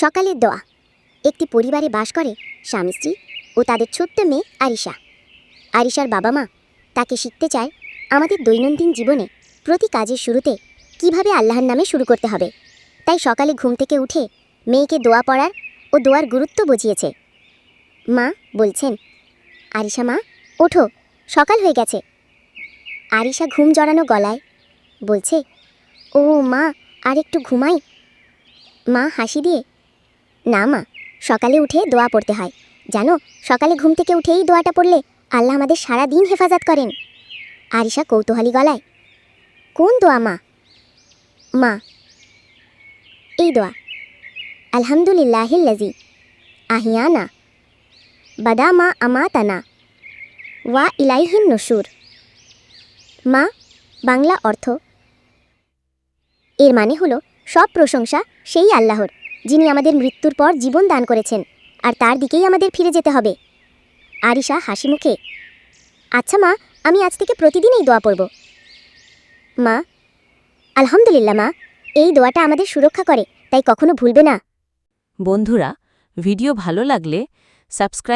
সকালের দোয়া। একটি পরিবারে বাস করে স্বামী স্ত্রী ও তাদের ছোট্ট মেয়ে আরিশা। আরিশার বাবা মা তাকে শিখতে চায় আমাদের দৈনন্দিন জীবনে প্রতি কাজের শুরুতে কিভাবে আল্লাহর নামে শুরু করতে হবে। তাই সকালে ঘুম থেকে উঠে মেয়েকে দোয়া পড়ার ও দোয়ার গুরুত্ব বুঝিয়েছে। মা বলছেন, আরিশা মা ওঠো, সকাল হয়ে গেছে। আরিশা ঘুম জড়ানো গলায় বলছে, ও মা আর একটু ঘুমাই। মা হাসি দিয়ে, না মা, সকালে উঠে দোয়া পড়তে হয়, জানো সকালে ঘুম থেকে উঠেই দোয়াটা পড়লে আল্লাহ আমাদের সারা দিন হেফাজত করেন। আরিশা কৌতূহলী গলায়, কোন দোয়া মা? মা, এই দোয়া, আলহামদুলিল্লাহিল্লাযী আহিয়ানা বাদা মা আমাতানা ওয়া ইলাইহিন নুশুর। মা, বাংলা অর্থ, এর মানে হলো সব প্রশংসা সেই আল্লাহর, যিনি আমাদের মৃত্যুর পর জীবন দান করেছেন, আর তার দিকেই আমাদের ফিরে যেতে হবে। আরিশা হাসি মুখে, আচ্ছা মা, আমি আজ থেকে প্রতিদিন এই দোয়া পড়ব। মা, আলহামদুলিল্লাহ মা, এই দোয়াটা আমাদের সুরক্ষা করে, তাই কখনো ভুলবে না। বন্ধুরা, ভিডিও ভালো লাগলে সাবস্ক্রাইব